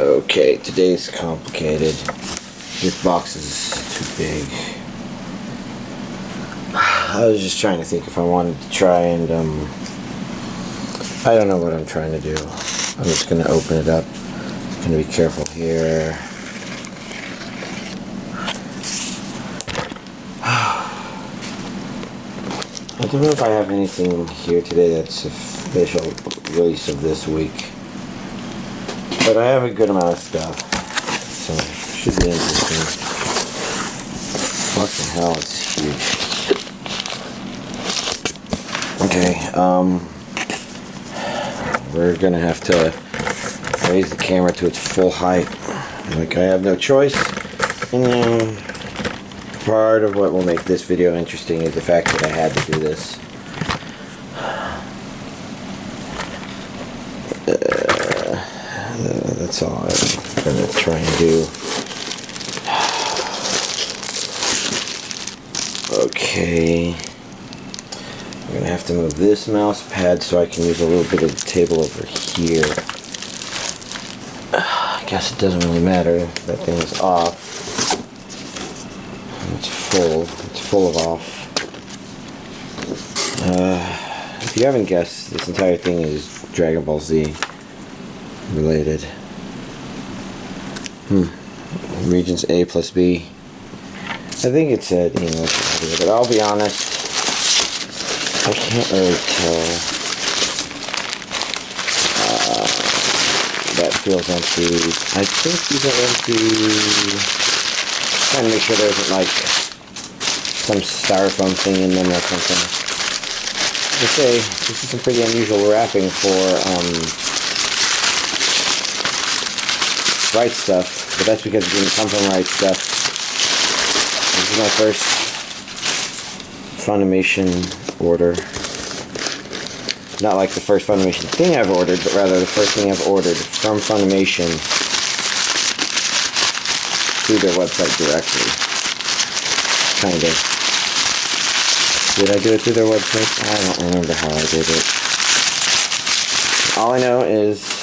Okay, today's complicated. This box is too big. I was just trying to think if I wanted to try and, I don't know what I'm trying to do. I'm just going to open it up. I'm going to be careful here. I don't know if I have anything here today that's official release of this week. But I have a good amount of stuff. So, it should be interesting. Fucking hell, it's huge. Okay, we're gonna have to raise the camera to its full height. Like, I have no choice. And part of what will make this video interesting is the fact that I had to do this. That's all I'm gonna try and do. Okay. I'm gonna have to move this mouse pad so I can use a little bit of the table over here. I guess it doesn't really matter. That thing is off. It's full. It's full of off. If you haven't guessed, this entire thing is Dragon Ball Z related. Regions A plus B. I think it said English, but I'll be honest, I can't really tell. That feels empty. I think these are empty. Trying to make sure there isn't like some styrofoam thing in them or something. I say this is some pretty unusual wrapping for Right Stuff, but that's because it didn't come from Right Stuff. This is my first Funimation order. Not like the first Funimation thing I've ordered, but rather the first thing I've ordered from Funimation through their website directly. Kind of. Did I do it through their website? I don't remember how I did it. All I know is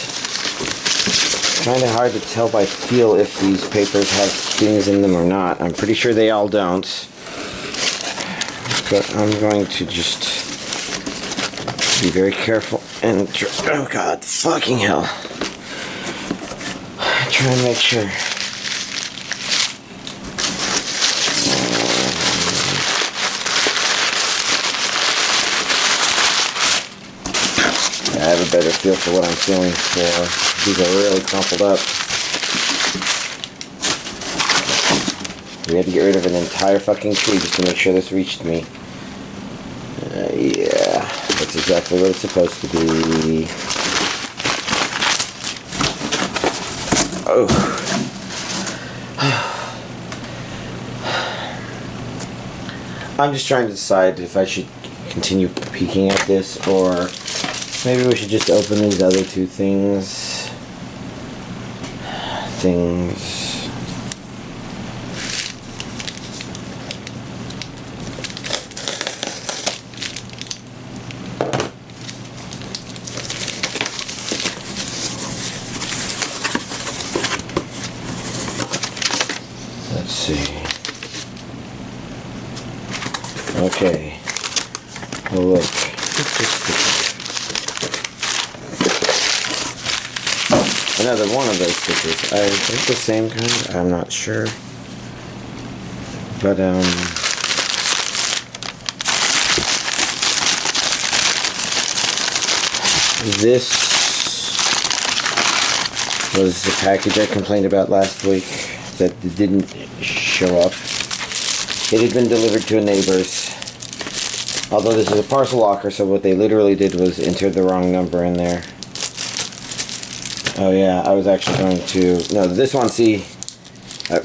it's kind of hard to tell by feel if these papers have things in them or not. I'm pretty sure they all don't. But I'm going to just be very careful and oh god, fucking hell. Try and make sure. I have a better feel for what I'm feeling for. These are really crumpled up. We had to get rid of an entire fucking tree just to make sure this reached me. Yeah, that's exactly what it's supposed to be. Oh. I'm just trying to decide if I should continue peeking at this or maybe we should just open these other two things. Let's see. Okay. Well, look. Another one of those stickers. I think the same kind. I'm not sure. But, this was the package I complained about last week that didn't show up. It had been delivered to a neighbor's. Although this is a parcel locker, so what they literally did was enter the wrong number in there. Oh yeah, I was actually going to... No, this one, see...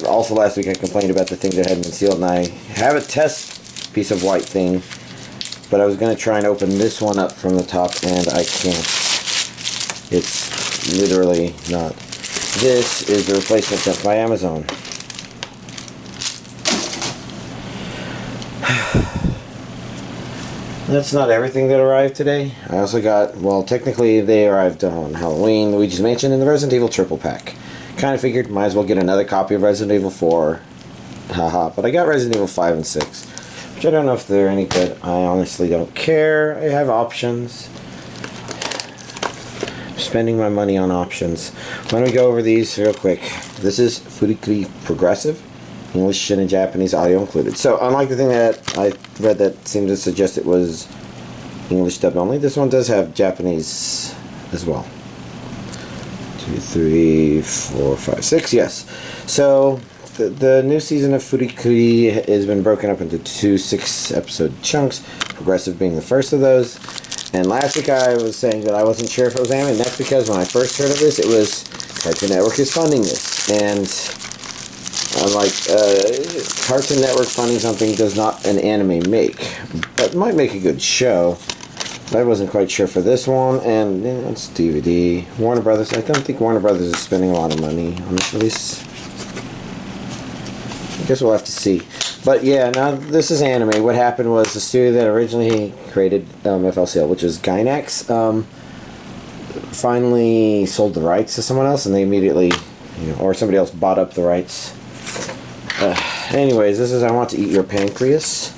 Also last week I complained about the thing that hadn't been sealed, and I have a test piece of white thing, but I was going to try and open this one up from the top, and I can't. It's literally not. This is the replacement sent by Amazon. That's not everything that arrived today. I also got, well, technically they arrived on Halloween, Luigi's Mansion, and the Resident Evil triple pack. kind of figured might as well get another copy of Resident Evil 4. Haha, but I got Resident Evil 5 and 6, which I don't know if they're any good. I honestly don't care. I have options. I'm spending my money on options. Why don't we go over these real quick? This is FLCL Progressive, English and Japanese audio included. So unlike the thing that I read that seemed to suggest it was English dub only, this one does have Japanese as well. 2, 3, 4, 5, 6, yes. So the new season of FLCL has been broken up into 2 6-episode chunks, Progressive being the first of those. And last week I was saying that I wasn't sure if it was anime, and that's because when I first heard of this, it was Cartoon Network is funding this. And I'm like, Cartoon Network funding something does not an anime make, but it might make a good show. But I wasn't quite sure for this one, and it's DVD. Warner Brothers, I don't think Warner Brothers is spending a lot of money on this release. I guess we'll have to see. But yeah, now this is anime. What happened was the studio that originally created FLCL, which is Gainax, finally sold the rights to someone else, and they immediately, or somebody else bought up the rights. Anyways, this is I Want to Eat Your Pancreas,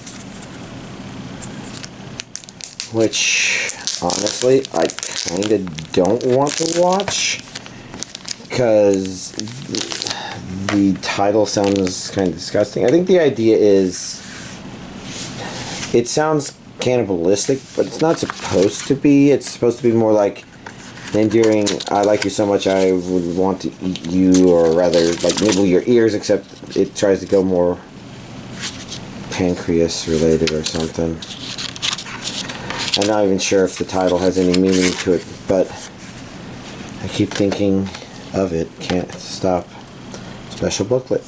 which honestly I kind of don't want to watch because the title sounds kind of disgusting. I think the idea is, it sounds cannibalistic, but it's not supposed to be. It's supposed to be more like endearing, I like you so much I would want to eat you, or rather like nibble your ears, except it tries to go more pancreas related or something. I'm not even sure if the title has any meaning to it, but I keep thinking of it. Can't stop. Special booklet.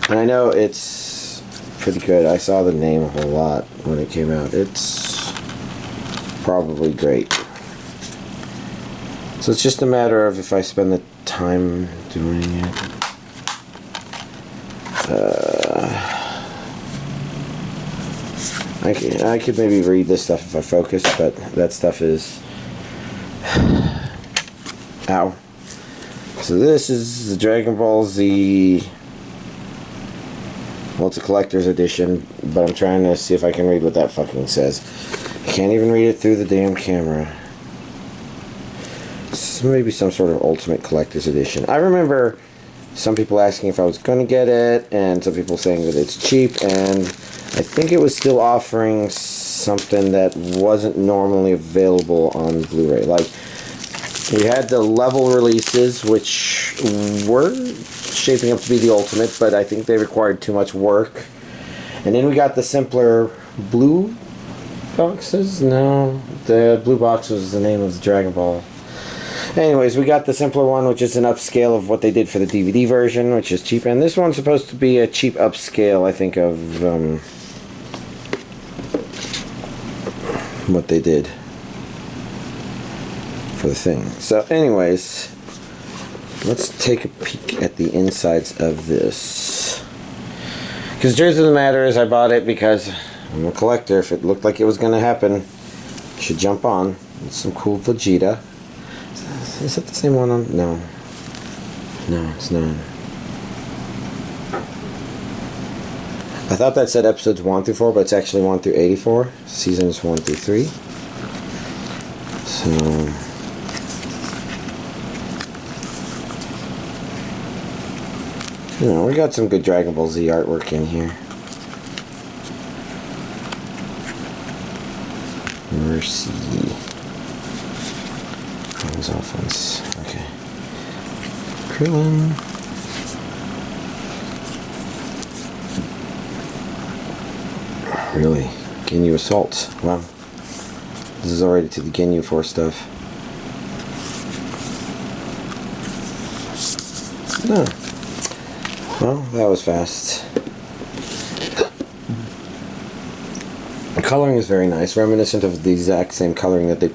And I know it's pretty good. I saw the name a whole lot when it came out. It's probably great. So it's just a matter of if I spend the time doing it. I could maybe read this stuff if I focus, but that stuff is... Ow. So this is the Dragon Ball Z... Well, it's a collector's edition, but I'm trying to see if I can read what that fucking says. I can't even read it through the damn camera. It's maybe some sort of ultimate collector's edition. I remember some people asking if I was going to get it, and some people saying that it's cheap, and I think it was still offering something that wasn't normally available on Blu-ray. Like, we had the level releases, which were shaping up to be the ultimate, but I think they required too much work. And then we got the simpler blue boxes. No, the blue box was the name of the Dragon Ball. Anyways, we got the simpler one, which is an upscale of what they did for the DVD version, which is cheap. And this one's supposed to be a cheap upscale, I think, of what they did for the thing. So anyways, let's take a peek at the insides of this. Because the truth of the matter is I bought it because I'm a collector. If it looked like it was going to happen, I should jump on. It's some cool Vegeta. Is that the same one on? No. No, it's not. I thought that said episodes 1 through 4, but it's actually 1 through 84. Seasons 1 through 3. So... we got some good Dragon Ball Z artwork in here. Mercy. Hands off once. Okay. Krillin. Really? Ginyu Assault. Wow. This is already to the Ginyu 4 stuff. No. Well, that was fast. The coloring is very nice, reminiscent of the exact same coloring that they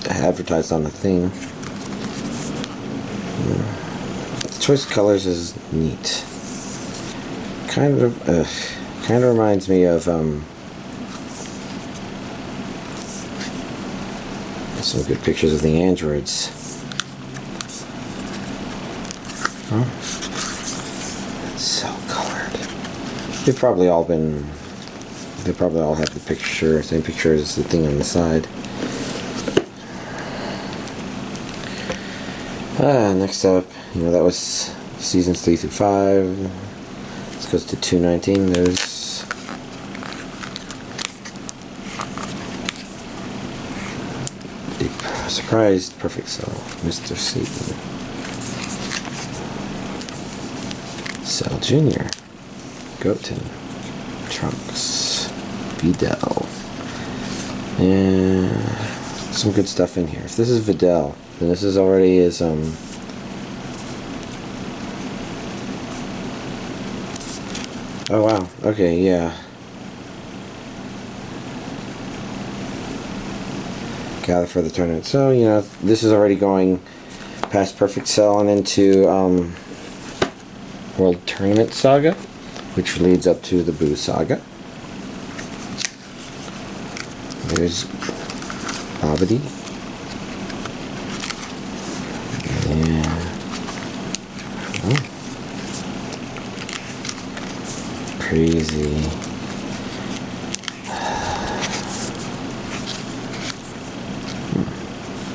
advertised on the thing. The choice of colors is neat. Kind of reminds me of some good pictures of the androids. Oh. It's so colored. They've probably all been... They probably all have the picture, same picture as the thing on the side. Next up, that was seasons 3 through 5. This goes to 219. There's Surprised Perfect Cell, Mr. Satan, Cell Jr., Goten, Trunks, Videl, and some good stuff in here. If this is Videl, then this is already his oh wow, okay, yeah. Gather for the tournament. So, this is already going past Perfect Cell and into World Tournament Saga, which leads up to the Boo Saga. There's Abadi. Yeah. Oh. Crazy.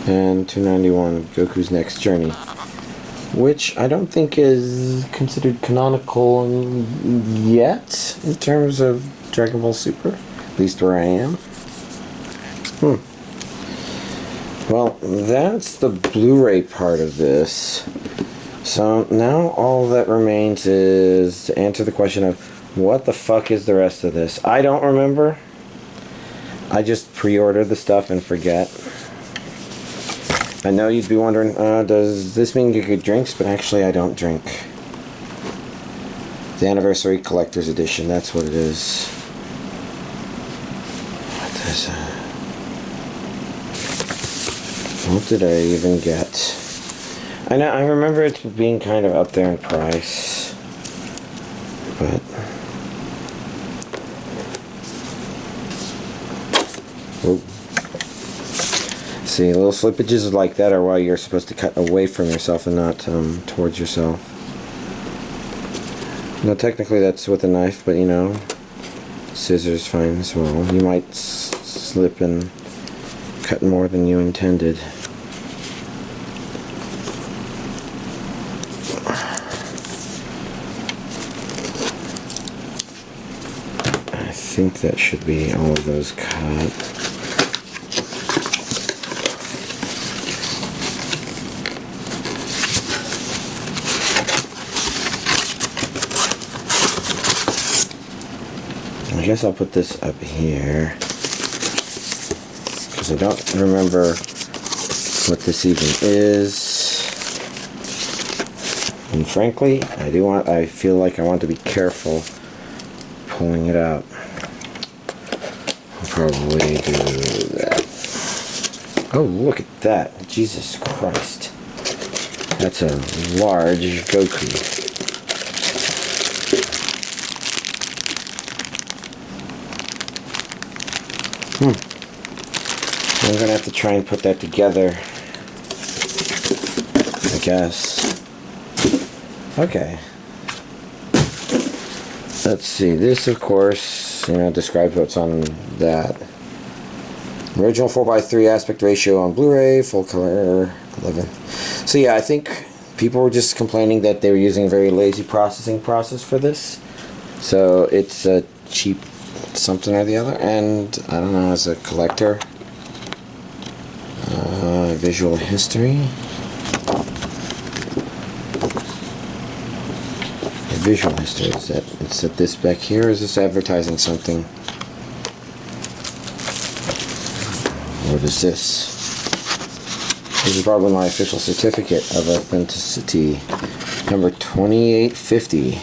And 291, Goku's Next Journey, which I don't think is considered canonical yet in terms of Dragon Ball Super, at least where I am. Well, that's the Blu-ray part of this. So now all that remains is to answer the question of what the fuck is the rest of this. I don't remember. I just pre-order the stuff and forget. I know you'd be wondering, does this mean you get drinks? But actually I don't drink. The Anniversary Collector's Edition, that's what it is. What did I even get? I remember it being kind of up there in price. But... Whoa. See, little slippages like that are why you're supposed to cut away from yourself and not towards yourself. No, technically that's with a knife, but scissors fine as well. You might slip and cut more than you intended. I think that should be all of those cut. I guess I'll put this up here because I don't remember what this even is, and frankly I feel like I want to be careful pulling it out. I'll probably do that. Oh, look at that, Jesus Christ, that's a large Goku. I'm gonna have to try and put that together, I guess. Okay. Let's see. This, of course, describes what's on that. Original 4:3 aspect ratio on Blu-ray, full color 11. So yeah, I think people were just complaining that they were using a very lazy processing process for this. So it's a cheap something or the other, and I don't know, as a collector, visual history. Visual history, is that it's at this back here, or is this advertising something? What is this? This is probably my official certificate of authenticity, number 2850.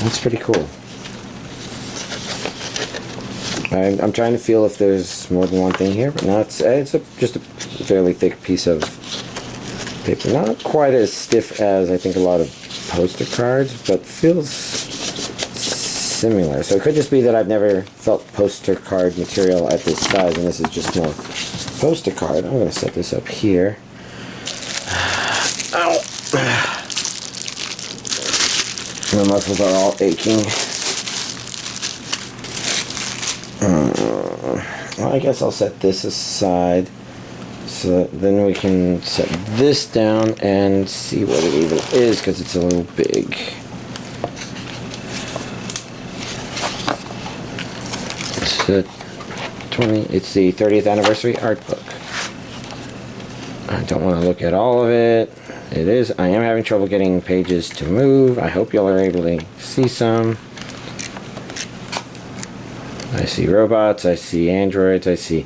That's pretty cool. I'm trying to feel if there's more than one thing here, but no, it's just a fairly thick piece of paper. Not quite as stiff as I think a lot of poster cards, but feels similar. So it could just be that I've never felt poster card material at this size, and this is just more poster card. I'm going to set this up here. Ow! My muscles are all aching. Well, I guess I'll set this aside, so then we can set this down and see what it even is, because it's a little big. It's the 30th anniversary art book. I don't want to look at all of it. It is. I am having trouble getting pages to move. I hope y'all are able to see some. I see robots, I see androids, I see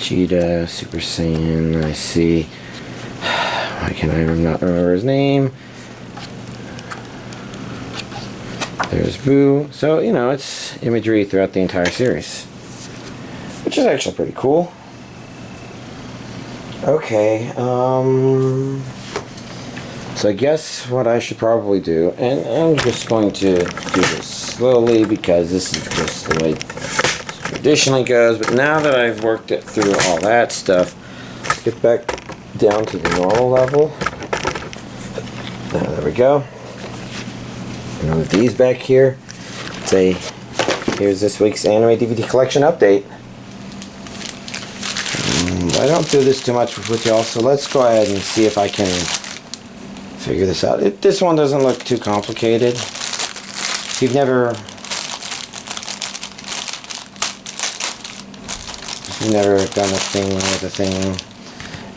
Cheetah, Super Saiyan, I see... Why can I not remember his name? There's Boo. So, you know, it's imagery throughout the entire series, which is actually pretty cool. Okay, so I guess what I should probably do, and I'm just going to do this slowly because this is just the way it traditionally goes, but now that I've worked it through all that stuff, let's get back down to the normal level. There we go. Move these back here. Say, here's this week's anime DVD collection update. I don't do this too much with y'all, so let's go ahead and see if I can figure this out. This one doesn't look too complicated. If you've never done a thing with a thing.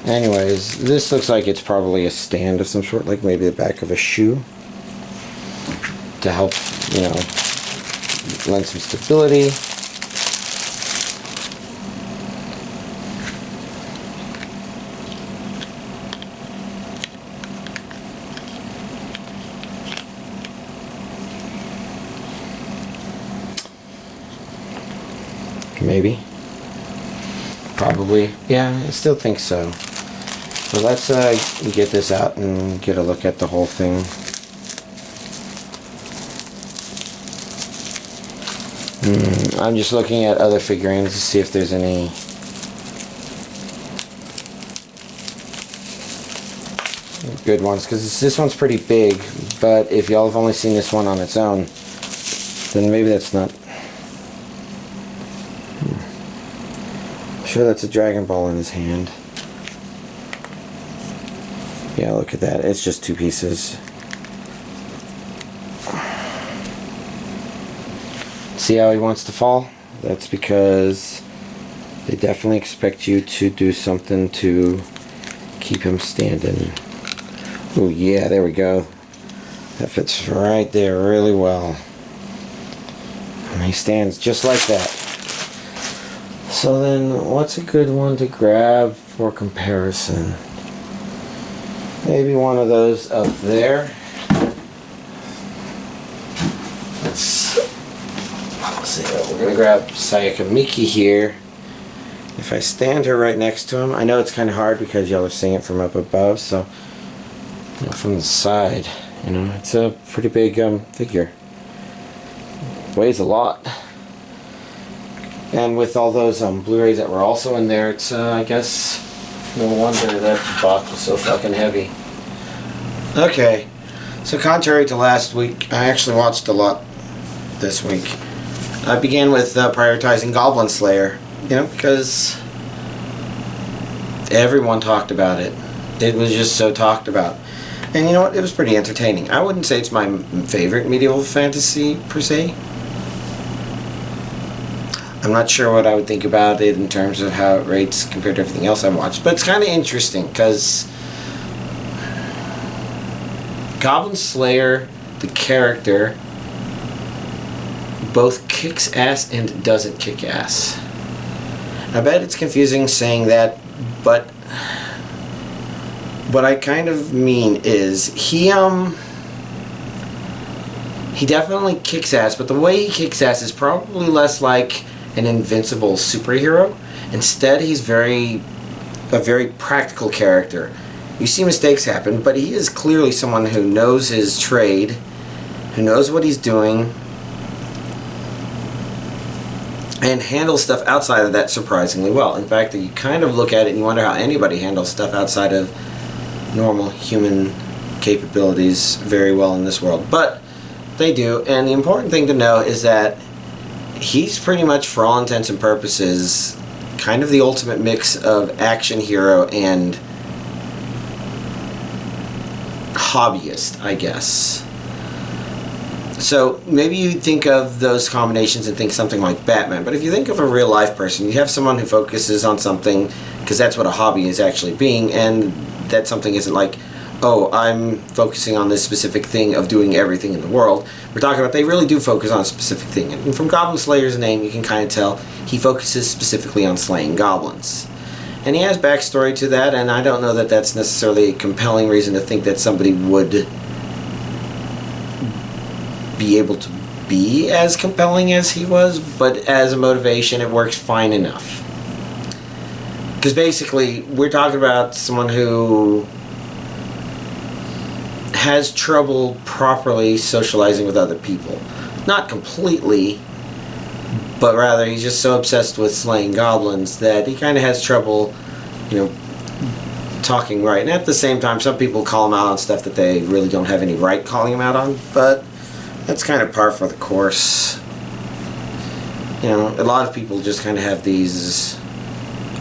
Anyways, this looks like it's probably a stand of some sort, like maybe the back of a shoe, to help, you know, lend some stability. Maybe. Probably. Yeah, I still think so. So let's get this out and get a look at the whole thing. I'm just looking at other figurines to see if there's any good ones, because this one's pretty big, but if y'all have only seen this one on its own, then maybe that's not... I'm sure that's a Dragon Ball in his hand. Yeah, look at that. It's just two pieces. See how he wants to fall? That's because they definitely expect you to do something to keep him standing. Oh yeah, there we go. That fits right there really well. And he stands just like that. So then, what's a good one to grab for comparison? Maybe one of those up there. Let's see. We're going to grab Sayaka Miki here. If I stand her right next to him, I know it's kind of hard because y'all are seeing it from up above, so you know, from the side, you know, it's a pretty big figure. Weighs a lot. And with all those Blu-rays that were also in there, it's I guess no wonder that box was so fucking heavy. Okay, so contrary to last week, I actually watched a lot this week. I began with prioritizing Goblin Slayer, you know, because everyone talked about it. It was just so talked about. And you know what? It was pretty entertaining. I wouldn't say it's my favorite medieval fantasy, per se. I'm not sure what I would think about it in terms of how it rates compared to everything else I've watched. But it's kind of interesting, because Goblin Slayer, the character, both kicks ass and doesn't kick ass. I bet it's confusing saying that, but what I kind of mean is he definitely kicks ass, but the way he kicks ass is probably less like an invincible superhero. Instead, he's a very practical character. You see mistakes happen, but he is clearly someone who knows his trade, who knows what he's doing, and handles stuff outside of that surprisingly well. In fact, you kind of look at it and you wonder how anybody handles stuff outside of normal human capabilities very well in this world. But they do, and the important thing to know is that he's pretty much, for all intents and purposes, kind of the ultimate mix of action hero and hobbyist, I guess. So maybe you think of those combinations and think something like Batman, but if you think of a real life person, you have someone who focuses on something, because that's what a hobby is actually being, and that something isn't like, oh, I'm focusing on this specific thing of doing everything in the world. We're talking about they really do focus on a specific thing, and from Goblin Slayer's name you can kind of tell he focuses specifically on slaying goblins. And he has backstory to that, and I don't know that that's necessarily a compelling reason to think that somebody would be able to be as compelling as he was, but as a motivation it works fine enough. Because basically we're talking about someone who has trouble properly socializing with other people. Not completely, but rather he's just so obsessed with slaying goblins that he kind of has trouble, talking right. And at the same time, some people call him out on stuff that they really don't have any right calling him out on, but that's kind of par for the course. A lot of people just kind of have these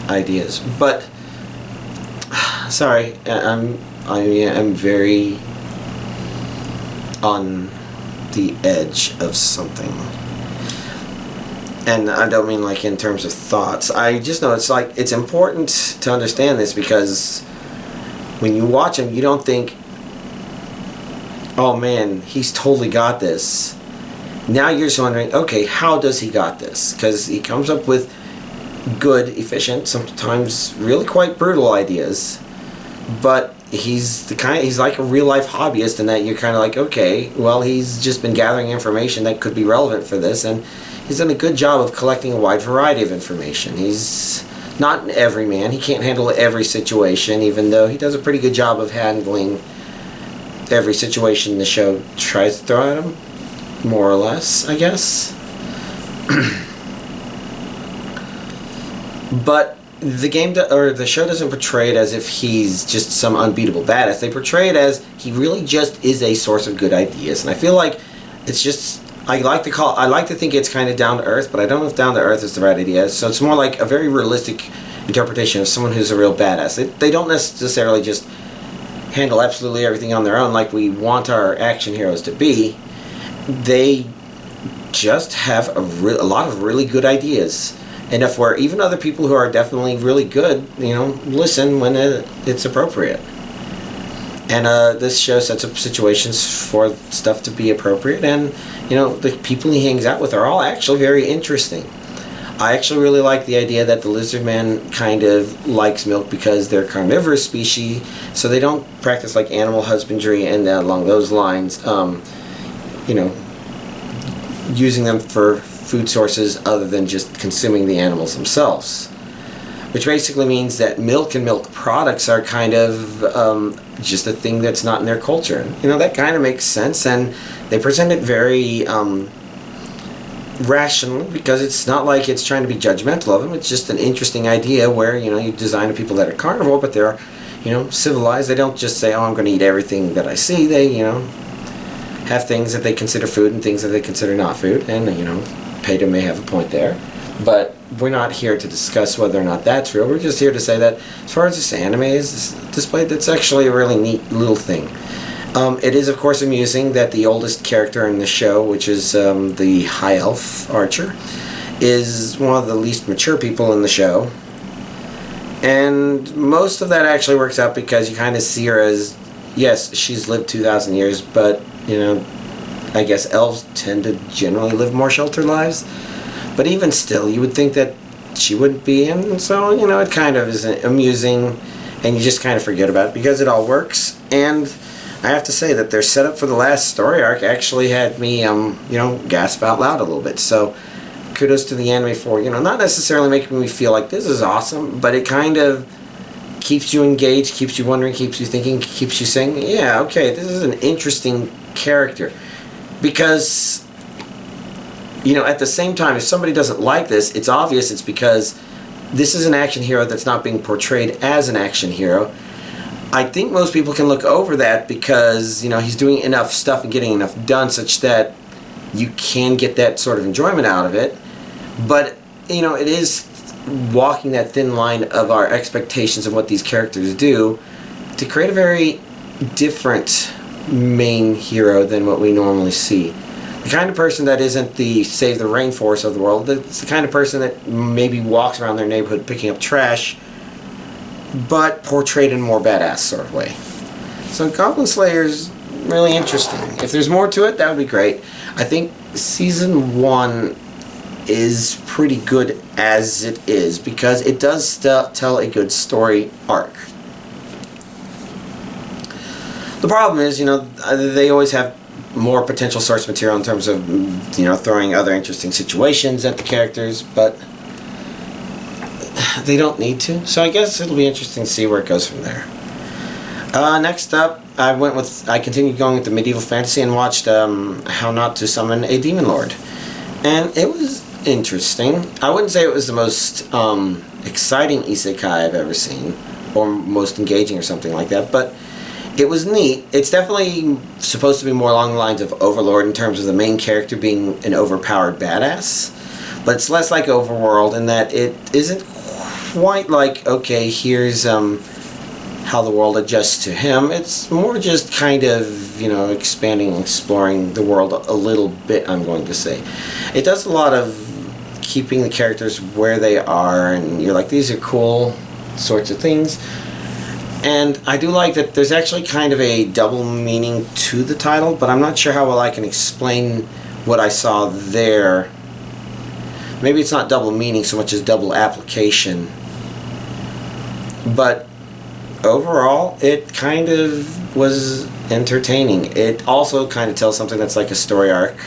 ideas. But sorry, I'm very on the edge of something. And I don't mean like in terms of thoughts. I just know it's important to understand this, because when you watch him, you don't think, oh man, he's totally got this. Now you're just wondering, okay, how does he got this? Because he comes up with good, efficient, sometimes really quite brutal ideas, but he's like a real life hobbyist in that you're kind of like, okay, well, he's just been gathering information that could be relevant for this, and he's done a good job of collecting a wide variety of information. He's not an everyman. He can't handle every situation, even though he does a pretty good job of handling every situation the show tries to throw at him, more or less, I guess. But the show doesn't portray it as if he's just some unbeatable badass. They portray it as he really just is a source of good ideas, and I feel like it's just, I like to think it's kind of down to earth, but I don't know if down to earth is the right idea. So it's more like a very realistic interpretation of someone who's a real badass. They don't necessarily just handle absolutely everything on their own like we want our action heroes to be. They just have a lot of really good ideas, enough where even other people who are definitely really good, listen when it's appropriate. And this show sets up situations for stuff to be appropriate, and the people he hangs out with are all actually very interesting. I actually really like the idea that the lizard man kind of likes milk because they're carnivorous species, so they don't practice like animal husbandry and along those lines, using them for food sources other than just consuming the animals themselves. Which basically means that milk and milk products are kind of just a thing that's not in their culture. That kind of makes sense, and they present it very rationally, because it's not like it's trying to be judgmental of them. It's just an interesting idea where you design people that are carnivore, but they're civilized. They don't just say, oh, I'm going to eat everything that I see. They have things that they consider food and things that they consider not food, and Peter may have a point there, but we're not here to discuss whether or not that's real. We're just here to say that as far as this anime is displayed, that's actually a really neat little thing. It is, of course, amusing that the oldest character in the show, which is the High Elf Archer, is one of the least mature people in the show. And most of that actually works out because you kind of see her as, yes, she's lived 2,000 years, but, I guess elves tend to generally live more sheltered lives. But even still, you would think that she wouldn't be, and so, it kind of is amusing, and you just kind of forget about it because it all works. And I have to say that their setup for the last story arc actually had me, gasp out loud a little bit. So, kudos to the anime for, not necessarily making me feel like this is awesome, but it kind of keeps you engaged, keeps you wondering, keeps you thinking, keeps you saying, yeah, okay, this is an interesting character. Because you know, at the same time, if somebody doesn't like this, it's obvious it's because this is an action hero that's not being portrayed as an action hero. I think most people can look over that because, you know, he's doing enough stuff and getting enough done such that you can get that sort of enjoyment out of it. But, you know, it is walking that thin line of our expectations of what these characters do to create a very different main hero than what we normally see. The kind of person that isn't the save the rainforest of the world. It's the kind of person that maybe walks around their neighborhood picking up trash, but portrayed in a more badass sort of way. So Goblin Slayer is really interesting. If there's more to it, that would be great. I think season 1 is pretty good as it is because it does tell a good story arc. The problem is, you know, they always have more potential source material in terms of, you know, throwing other interesting situations at the characters, but they don't need to. So I guess it'll be interesting to see where it goes from there. Next up, I continued going with the medieval fantasy and watched How Not to Summon a Demon Lord, and it was interesting. I wouldn't say it was the most exciting isekai I've ever seen, or most engaging or something like that, but it was neat. It's definitely supposed to be more along the lines of Overlord in terms of the main character being an overpowered badass, but it's less like Overworld in that it isn't quite like, okay, here's how the world adjusts to him. It's more just kind of, you know, expanding and exploring the world a little bit, I'm going to say. It does a lot of keeping the characters where they are, and you're like, these are cool sorts of things. And I do like that there's actually kind of a double meaning to the title, but I'm not sure how well I can explain what I saw there. Maybe it's not double meaning so much as double application. But overall, it kind of was entertaining. It also kind of tells something that's like a story arc,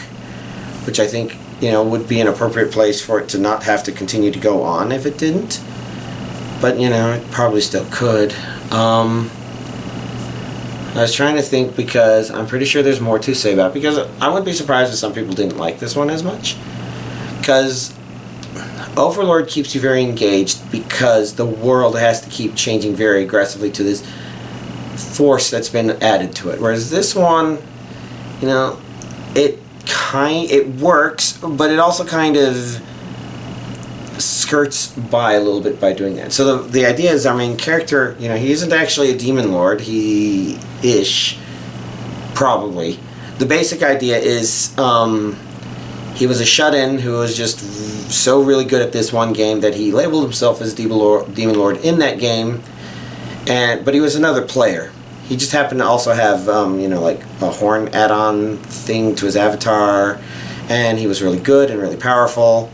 which I think, you know, would be an appropriate place for it to not have to continue to go on if it didn't. But, you know, it probably still could. I was trying to think because I'm pretty sure there's more to say about it, because I wouldn't be surprised if some people didn't like this one as much. Because Overlord keeps you very engaged because the world has to keep changing very aggressively to this force that's been added to it. Whereas this one, you know, it works, but it also kind of skirts by a little bit by doing that. So the idea is our main character, you know, he isn't actually a demon lord. He-ish, probably. The basic idea is he was a shut-in who was just so really good at this one game that he labeled himself as Demon Lord in that game, but he was another player. He just happened to also have, you know, like a horn add-on thing to his avatar, and he was really good and really powerful.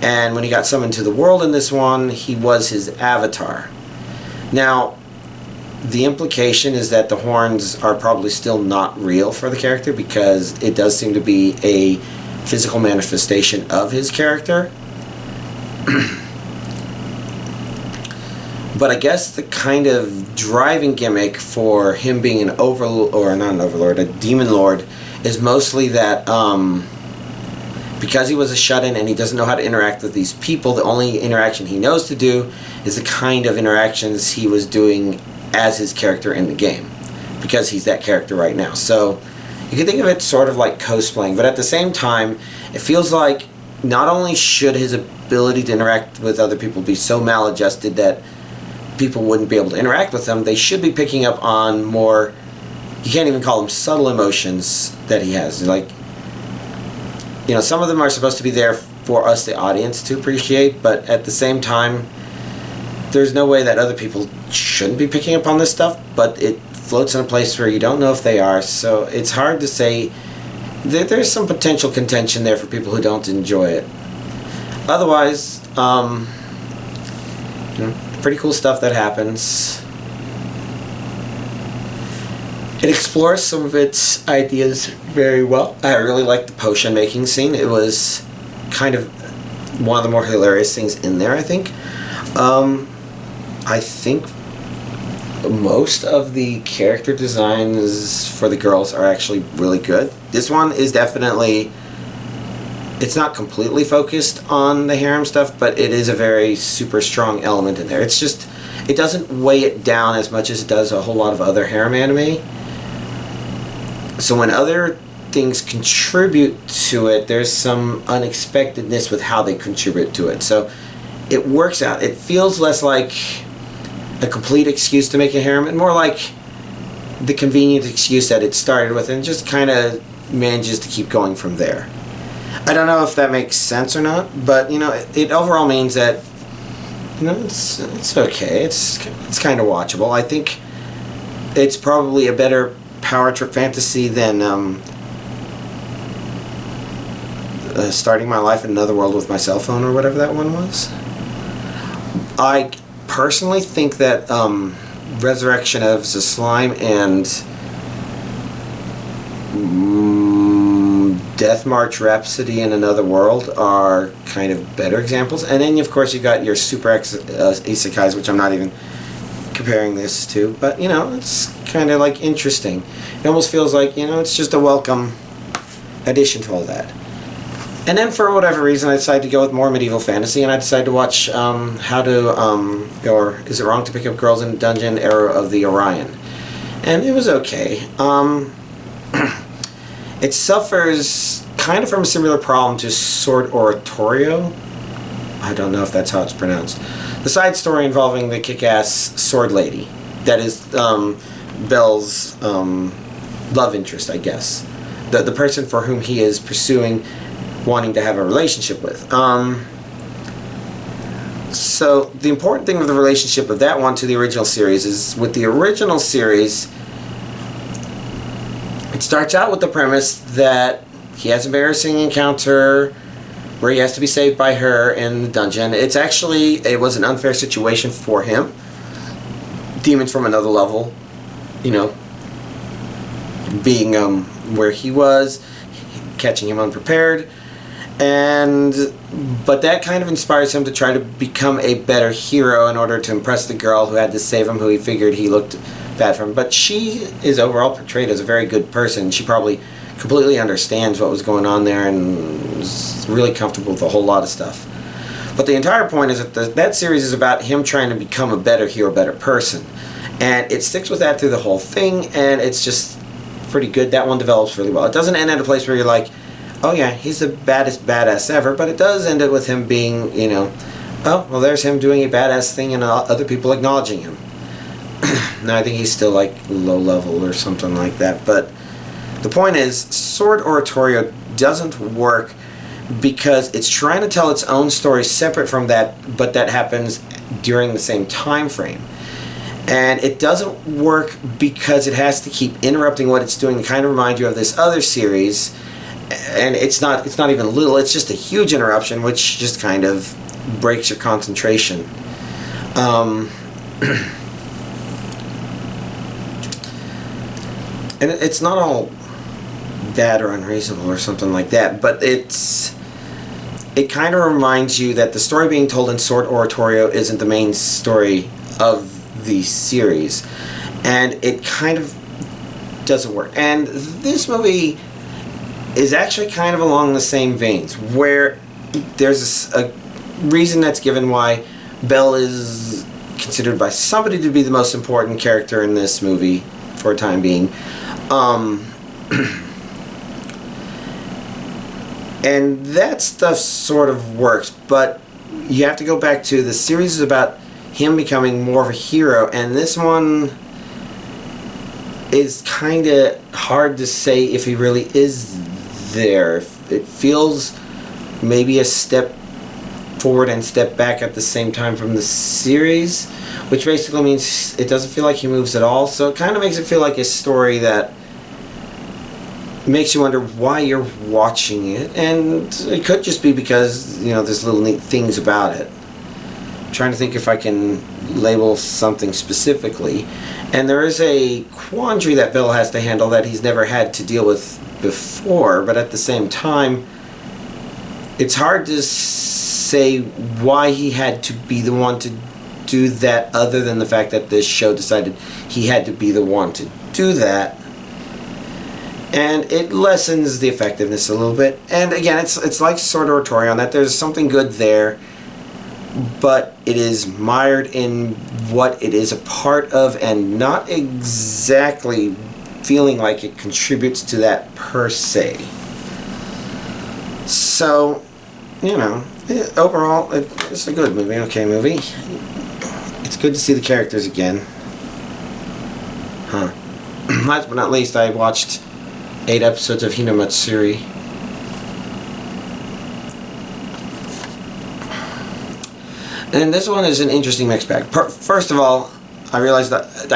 And when he got summoned to the world in this one, he was his avatar. Now, the implication is that the horns are probably still not real for the character because it does seem to be a physical manifestation of his character. But I guess the kind of driving gimmick for him being an a demon lord is mostly that because he was a shut-in and he doesn't know how to interact with these people, the only interaction he knows to do is the kind of interactions he was doing as his character in the game, because he's that character right now. So you can think of it sort of like cosplaying, but at the same time, it feels like not only should his ability to interact with other people be so maladjusted that people wouldn't be able to interact with him, they should be picking up on more, you can't even call them subtle emotions that he has. Like, you know, some of them are supposed to be there for us, the audience, to appreciate, but at the same time, there's no way that other people shouldn't be picking up on this stuff, but it floats in a place where you don't know if they are, so it's hard to say. There's some potential contention there for people who don't enjoy it. Otherwise, you know, pretty cool stuff that happens. It explores some of its ideas very well. I really liked the potion making scene. It was kind of one of the more hilarious things in there, I think. I think most of the character designs for the girls are actually really good. This one is definitely it's not completely focused on the harem stuff, but it is a very super strong element in there. It's just, it doesn't weigh it down as much as it does a whole lot of other harem anime. So when other things contribute to it, there's some unexpectedness with how they contribute to it. So it works out. It feels less like a complete excuse to make a harem and more like the convenient excuse that it started with, and just kind of manages to keep going from there. I don't know if that makes sense or not, but you know, it overall means that, you know, it's okay. It's kind of watchable. I think it's probably a better power trip fantasy than Starting My Life in Another World with My Cell Phone, or whatever that one was. I personally think that Resurrection of the Slime and Death March Rhapsody in Another World are kind of better examples. And then, of course, you got your super isekais, which I'm not even comparing this to. But, you know, it's kind of, like, interesting. It almost feels like, you know, it's just a welcome addition to all that. And then, for whatever reason, I decided to go with more medieval fantasy, and I decided to watch or Is It Wrong to Pick Up Girls in Dungeon, Arrow of the Orion. And it was okay. It suffers kind of from a similar problem to Sword Oratorio. I don't know if that's how it's pronounced. The side story involving the kick-ass sword lady. That is Belle's love interest, I guess. The person for whom he is pursuing, wanting to have a relationship with. So the important thing with the relationship of that one to the original series is, with the original series, it starts out with the premise that he has an embarrassing encounter where he has to be saved by her in the dungeon. It was an unfair situation for him. Demons from another level, you know, being where he was, catching him unprepared. But that kind of inspires him to try to become a better hero in order to impress the girl who had to save him, who he figured he looked bad for him. But she is overall portrayed as a very good person. She probably completely understands what was going on there and is really comfortable with a whole lot of stuff. But the entire point is that that series is about him trying to become a better hero, better person. And it sticks with that through the whole thing, and it's just pretty good. That one develops really well. It doesn't end at a place where you're like, oh yeah, he's the baddest badass ever, but it does end it with him being, you know, oh, well, there's him doing a badass thing and other people acknowledging him. Now, I think he's still, like, low level or something like that, but the point is, Sword Oratorio doesn't work because it's trying to tell its own story separate from that, but that happens during the same time frame. And it doesn't work because it has to keep interrupting what it's doing to kind of remind you of this other series. And it's not even little, it's just a huge interruption, which just kind of breaks your concentration. And it's not all bad or unreasonable or something like that, but it kind of reminds you that the story being told in Sword Oratorio isn't the main story of the series, and it kind of doesn't work. And this movie is actually kind of along the same veins, where there's a reason that's given why Belle is considered by somebody to be the most important character in this movie for a time being. And that stuff sort of works, but you have to go back to the series is about him becoming more of a hero, and this one is kind of hard to say if he really is there. It feels maybe a step forward and step back at the same time from the series, which basically means it doesn't feel like he moves at all, so it kind of makes it feel like a story that makes you wonder why you're watching it, and it could just be because, you know, there's little neat things about it. I'm trying to think if I can label something specifically, and there is a quandary that Bill has to handle that he's never had to deal with before, but at the same time, it's hard to say why he had to be the one to do that, other than the fact that this show decided he had to be the one to do that. and it lessens the effectiveness a little bit. And again, it's like Sword Art Tori on that there's something good there, but it is mired in what it is a part of and not exactly feeling like it contributes to that per se. So, you know, overall, it's a good movie, okay movie. It's good to see the characters again. Huh. Last but not least, I watched 8 episodes of Hinamatsuri. And this one is an interesting mixed bag. First of all, I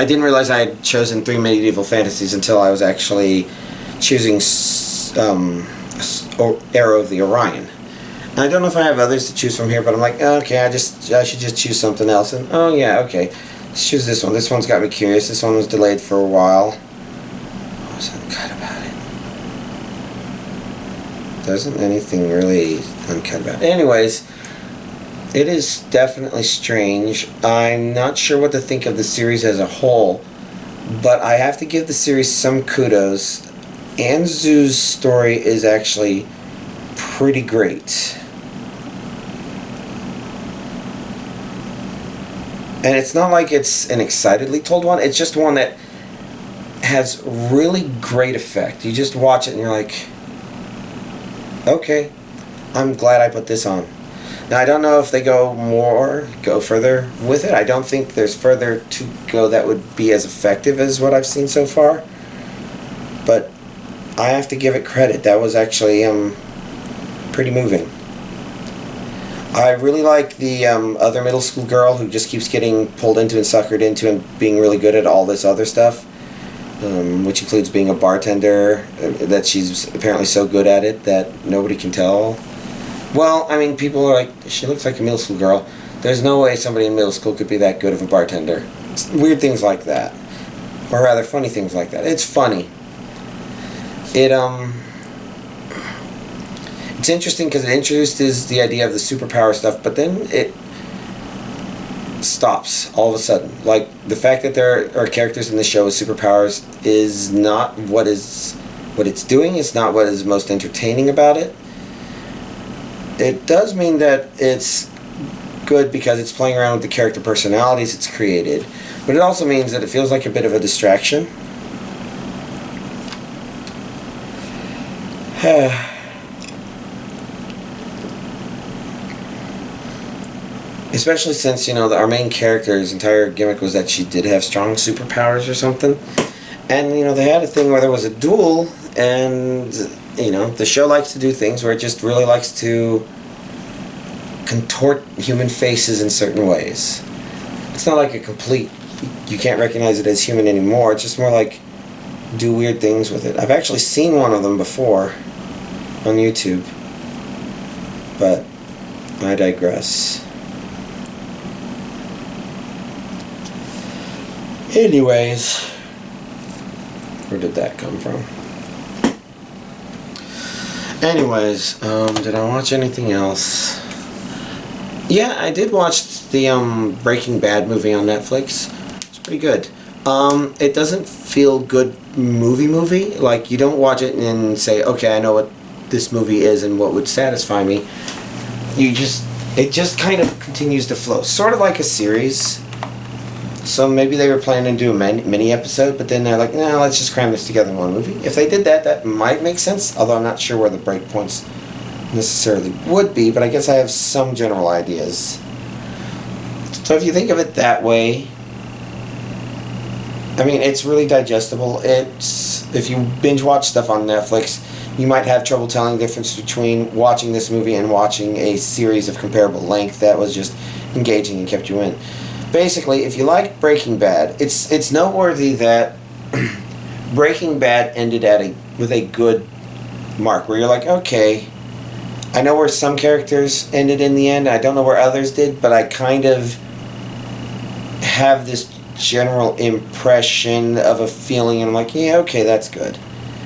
didn't realize I had chosen 3 medieval fantasies until I was actually choosing Arrow of the Orion. And I don't know if I have others to choose from here, but I'm like, okay, I should just choose something else. And oh yeah, okay, let's choose this one. This one's got me curious. This one was delayed for a while. What was uncut about it? There isn't anything really uncut about it. Anyways, it is definitely strange. I'm not sure what to think of the series as a whole, but I have to give the series some kudos. Anzu's story is actually pretty great. And it's not like it's an excitedly told one, it's just one that has really great effect. You just watch it and you're like, okay, I'm glad I put this on. Now, I don't know if they go further with it. I don't think there's further to go that would be as effective as what I've seen so far. But I have to give it credit. That was actually pretty moving. I really like the other middle school girl who just keeps getting pulled into and suckered into and being really good at all this other stuff, which includes being a bartender, that she's apparently so good at it that nobody can tell. Well, I mean, people are like, she looks like a middle school girl. There's no way somebody in middle school could be that good of a bartender. It's weird things like that. Or rather, funny things like that. It's funny. It's interesting because it introduces the idea of the superpower stuff, but then it stops all of a sudden. Like, the fact that there are characters in the show with superpowers is not what it's doing. It's not what is most entertaining about it. It does mean that it's good because it's playing around with the character personalities it's created, but it also means that it feels like a bit of a distraction. Especially since, you know, our main character's entire gimmick was that she did have strong superpowers or something. And, you know, they had a thing where there was a duel, and, you know, the show likes to do things where it just really likes to contort human faces in certain ways. It's not like a complete, you can't recognize it as human anymore. It's just more like do weird things with it. I've actually seen one of them before on YouTube, but I digress. Anyways, where did that come from? Anyways, did I watch anything else? Yeah, I did watch the Breaking Bad movie on Netflix. It's pretty good. It doesn't feel good movie. Like, you don't watch it and say, okay, I know what this movie is and what would satisfy me. It just kind of continues to flow. Sort of like a series. So maybe they were planning to do a mini episode, but then they're like, no, let's just cram this together in one movie. If they did that, that might make sense, although I'm not sure where the breakpoints necessarily would be, but I guess I have some general ideas. So if you think of it that way, I mean, it's really digestible. If you binge watch stuff on Netflix, you might have trouble telling the difference between watching this movie and watching a series of comparable length that was just engaging and kept you in. Basically, if you like Breaking Bad, it's noteworthy that Breaking Bad ended with a good mark, where you're like, okay, I know where some characters ended in the end, I don't know where others did, but I kind of have this general impression of a feeling, and I'm like, yeah, okay, that's good.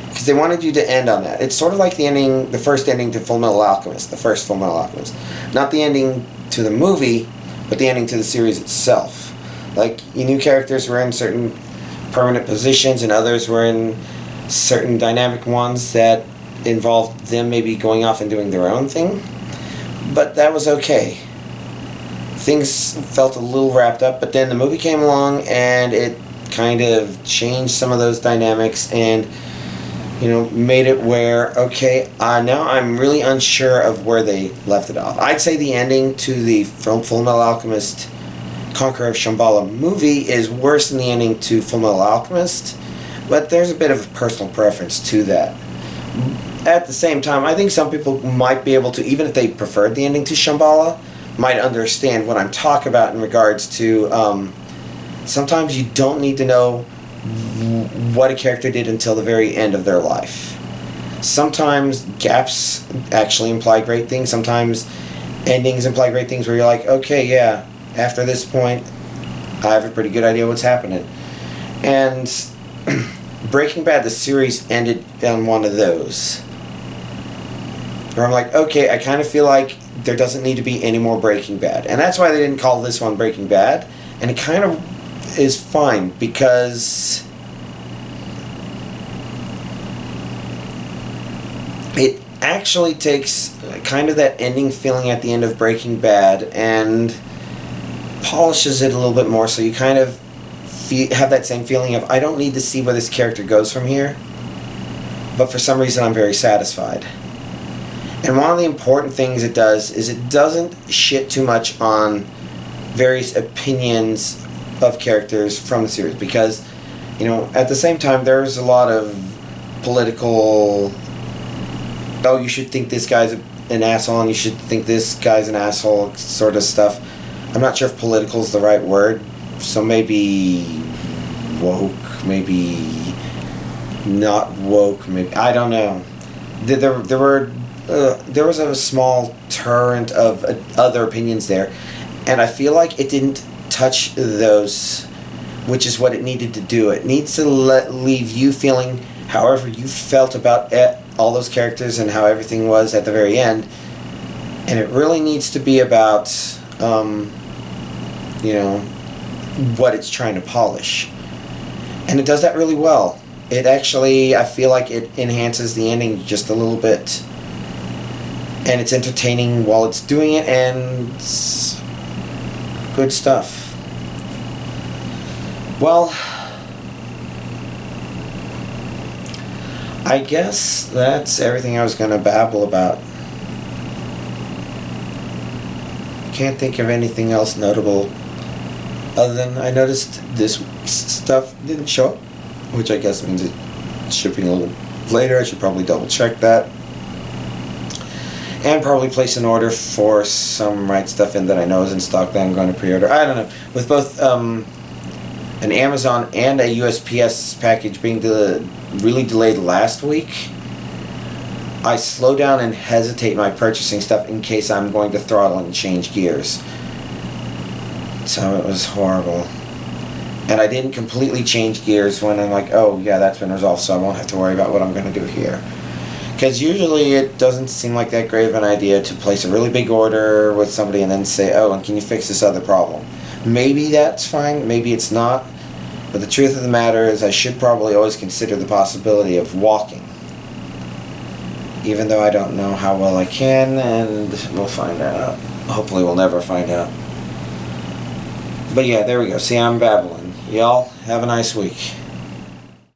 Because they wanted you to end on that. It's sort of like the first ending to Full Metal Alchemist, the first Full Metal Alchemist. Not the ending to the movie, but the ending to the series itself. Like, you knew characters were in certain permanent positions, and others were in certain dynamic ones that involved them maybe going off and doing their own thing, but that was okay. Things felt a little wrapped up, but then the movie came along and it kind of changed some of those dynamics and, you know, made it where, okay, now I'm really unsure of where they left it off. I'd say the ending to the Full Metal Alchemist Conqueror of Shambhala movie is worse than the ending to Full Metal Alchemist, but there's a bit of a personal preference to that. At the same time, I think some people might be able to, even if they preferred the ending to Shambhala, might understand what I'm talking about in regards to sometimes you don't need to know what a character did until the very end of their life. Sometimes gaps actually imply great things. Sometimes endings imply great things where you're like, okay, yeah, after this point, I have a pretty good idea what's happening. And Breaking Bad, the series, ended on one of those. Where I'm like, okay, I kind of feel like there doesn't need to be any more Breaking Bad. And that's why they didn't call this one Breaking Bad. And it kind of is fine because it actually takes kind of that ending feeling at the end of Breaking Bad and polishes it a little bit more, so you kind of have that same feeling of, I don't need to see where this character goes from here, but for some reason I'm very satisfied. And one of the important things it does is it doesn't shit too much on various opinions of characters from the series, because, you know, at the same time there's a lot of political, oh, you should think this guy's an asshole and you should think this guy's an asshole sort of stuff. I'm not sure if political is the right word, so maybe woke, maybe not woke, maybe, I don't know. There was a small torrent of other opinions there, and I feel like it didn't touch those, which is what it needed to do. It needs to leave you feeling however you felt about all those characters and how everything was at the very end, and it really needs to be about, you know, what it's trying to polish. And it does that really well. It actually, I feel like it enhances the ending just a little bit. And it's entertaining while it's doing it, and it's good stuff. Well, I guess that's everything I was going to babble about. Can't think of anything else notable other than I noticed this stuff didn't show up, which I guess means it's shipping a little later. I should probably double check that. And probably place an order for some right stuff in that I know is in stock that I'm going to pre-order. I don't know. With both an Amazon and a USPS package being really delayed last week, I slow down and hesitate my purchasing stuff in case I'm going to throttle and change gears. So it was horrible. And I didn't completely change gears when I'm like, oh yeah, that's been resolved, so I won't have to worry about what I'm going to do here. Because usually it doesn't seem like that great of an idea to place a really big order with somebody and then say, oh, and can you fix this other problem? Maybe that's fine, maybe it's not. But the truth of the matter is I should probably always consider the possibility of walking. Even though I don't know how well I can, and we'll find out. Hopefully we'll never find out. But yeah, there we go. See, I'm babbling. Y'all, have a nice week.